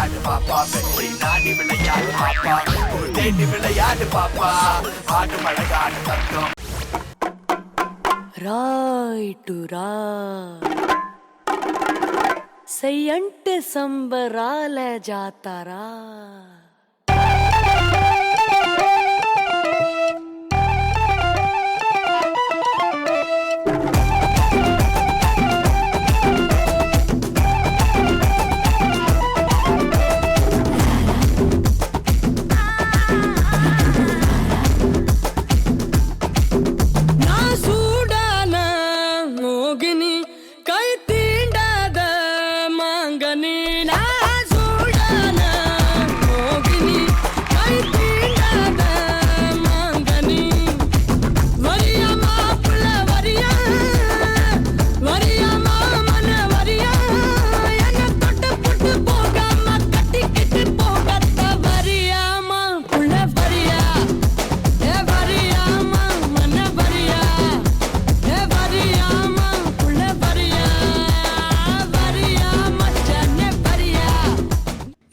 விளையாடு பாப்பா வெற்றி நாடி விளையாடு பாப்பா தேடி விளையாடு பாப்பா ஆடு மழகாடு தத்துவம் రాయిటు రా సయ్యంటే సంబరాల జాతారా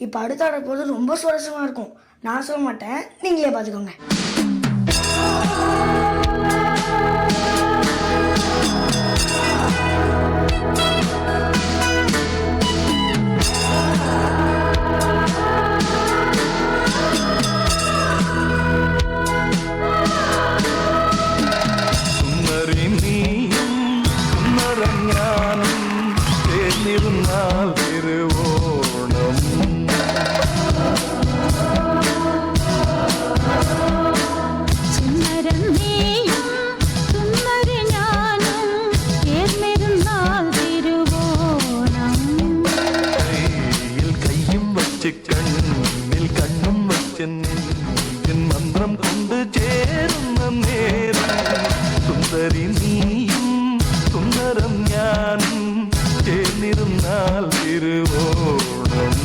இப்போ அடுத்த ஆட போது ரொம்ப சுவாரஸ்யமாக இருக்கும். நான் சொல்ல மாட்டேன், நீங்களே பார்த்துக்கோங்க. கண்ணில் கண்ணும் வச்சன் மந்திரம் கொண்டு சேரும் நேரம் சுந்தரி நீயும் சுந்தரம் ஞானம் சேர்ந்திருந்தால் திருவோணம்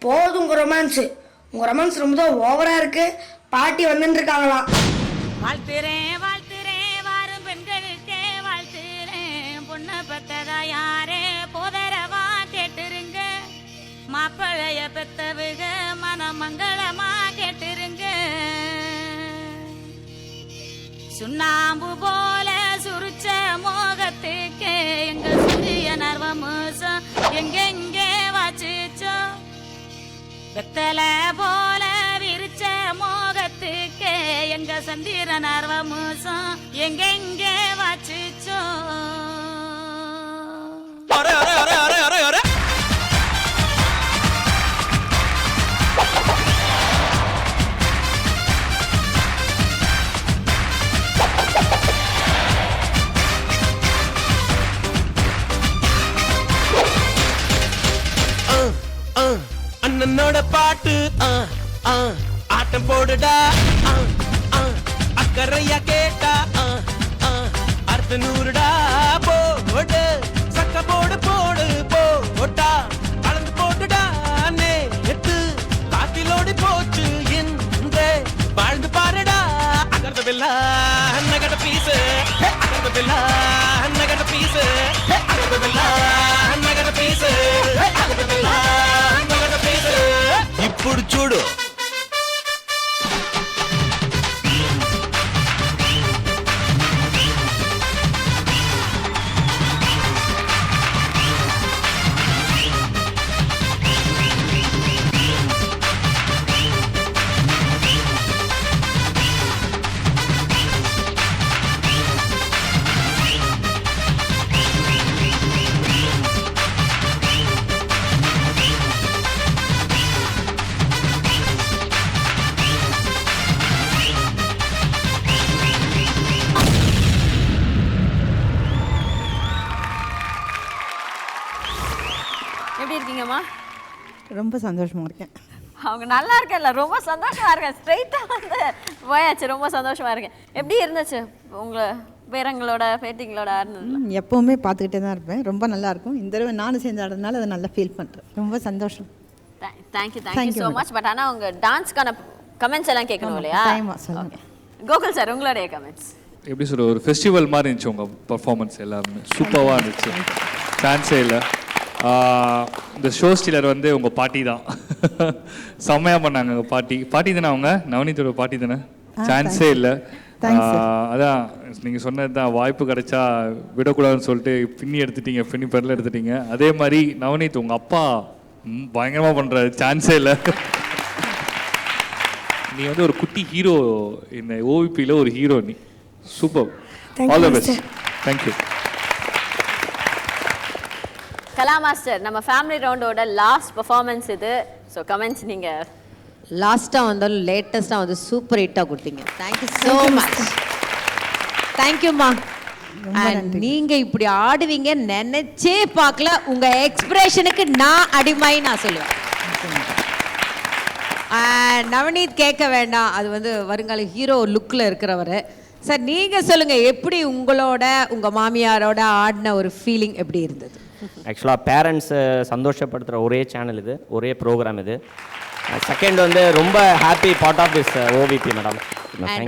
போதும் உங்க ரொமான்ஸ் ரொம்ப தான் ஓவரா இருக்கு. பாட்டி வந்துட்டு இருக்காங்களாம். வாழ்த்துறேன் வாழ்த்துறேன் வாரும் பெண்களுக்கே வாழ்த்துறேன் பொண்ணை பெத்ததா யாரே போதரவா கேட்டுருங்க மாப்பிளைய பெத்தவுக மனமங்களமா கேட்டுருங்க சுண்ணாம்பு போல சுருச்ச மோகத்துக்கு எங்க சூரிய நர்வமோசம் எங்கெங்கே வாச்சிச்சோ வெத்தல போல விரிச்ச மோகத்துக்கு எங்க சந்திர நர்வமோசம் எங்கெங்கே வாச்சிச்சோ அண்ணனோட பாட்டு ஆட்டம் போடுடா அக்கறையா கேட்டா அர்த்த நூறுடா போடு சக்க போடு போடு போட்டா அளந்து போட்டுடா நேத்து காத்திலோடி போச்சு என்று வாழ்ந்து பாருடா அகர்ந்த பில்லா நகட பீசு அகர்ந்த பில்லா நகட பீசு அகர்ந்த பில்லா நகட பீசு அகர்ந்த பில்லா ఇప్పుడు చూడు எப்படி இருக்கீங்கம்மா? ரொம்ப சந்தோஷமாக இருக்கேன். அவங்க நல்லா இருக்கேன்ல, ரொம்ப சந்தோஷமா இருக்கேன். ஸ்ட்ரைட்டாக வந்து போயாச்சு, ரொம்ப சந்தோஷமா இருக்கேன். எப்படி இருந்துச்சு உங்களை பேரங்களோட பேட்டிங்களோட ஆடுனது? எப்போவுமே பார்த்துக்கிட்டே தான் இருப்பேன். ரொம்ப நல்லாயிருக்கும். இந்த தடவை நானும் சேர்ந்து ஆடுறதுனால அதை நல்லா ஃபீல் பண்ணுறேன். ரொம்ப சந்தோஷம். Thank you so much. பட் ஆனால் உங்கள் டான்ஸ்க்கான கமெண்ட்ஸ் எல்லாம் கேட்கணும் இல்லையா? சொல்லுங்க கோகுல் சார், உங்களுடைய கமெண்ட்ஸ். எப்படி சொல்ற, ஒரு ஃபெஸ்டிவல் மாதிரி இருந்துச்சு உங்கள் பர்ஃபார்மன்ஸ். எல்லாருமே சூப்பராக இருந்துச்சு, சான்ஸே இல்லை. இந்த ஷோ ஸ்டீலர் வந்து உங்கள் பாட்டி தான். செம்மையாக பண்ணாங்க. உங்கள் பாட்டி தானே அவங்க? நவநீத்தோட பாட்டி தானே? சான்ஸே இல்லை. அதான் நீங்கள் சொன்னது தான், வாய்ப்பு கிடைச்சா விடக்கூடாதுன்னு சொல்லிட்டு பின்னி எடுத்துட்டீங்க, பின்னி பெரில் எடுத்துட்டீங்க. அதே மாதிரி நவநீத் உங்கள் அப்பா பயங்கரமாக பண்ணுறாரு, சான்ஸே இல்லை. நீ வந்து ஒரு குட்டி ஹீரோ, இந்த ஓவிபியில் ஒரு ஹீரோ. நீ super. All the best. Thank you. Kala master, நம்ம ஃபேமிலி ரவுண்டோட லாஸ்ட் பெர்ஃபார்மன்ஸ் இது. ஸோ கமெண்ட்ஸ் நீங்கள். லாஸ்ட்டாக வந்தாலும் லேட்டஸ்ட்டாக வந்து சூப்பர் ஹிட்டாக கொடுத்தீங்க. Thank you so much. தேங்க்யூம்மா. அண்ட் நீங்கள் இப்படி ஆடுவீங்க நினச்சே பார்க்கல. உங்கள் எக்ஸ்பிரஷனுக்கு நான் அடிமை நான் சொல்லுவேன். நவநீத் கேட்க வேண்டாம், அது வந்து வருங்கால ஹீரோ லுக்கில் இருக்கிறவர். சார் நீங்கள் சொல்லுங்கள், எப்படி உங்கள் மாமியாரோட ஆடின ஒரு ஃபீலிங் எப்படி இருந்தது? ஆக்சுவலாக பேரண்ட்ஸை சந்தோஷப்படுத்துகிற ஒரே சேனல் இது, ஒரே ப்ரோக்ராம் இது. செகண்ட் வந்து ரொம்ப ஹாப்பி பார்ட் ஆஃப் திஸ் ஓவிபி மேடம்.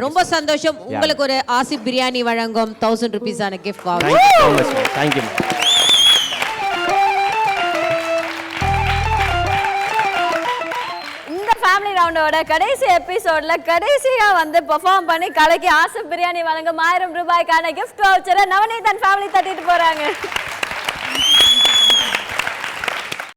ரொம்ப சந்தோஷம். உங்களுக்கு ஒரு ஆசிப் பிரியாணி வழங்கும் 1000 rupees-ஆன கிஃப்ட் வாங்க. தேங்க்யூ. இந்த ஃபேமிலி ரவுண்டோட கடைசி எபிசோட்ல கடைசியா வந்து பெர்ஃபார்ம் பண்ணி கலைக்கு ஆசிப் பிரியாணி வழங்கும் 1000 ரூபாய்க்கான கிஃப்ட் வவுச்சரை நவநீத் அண்ட் ஃபேமிலி தட்டிட்டு போறாங்க.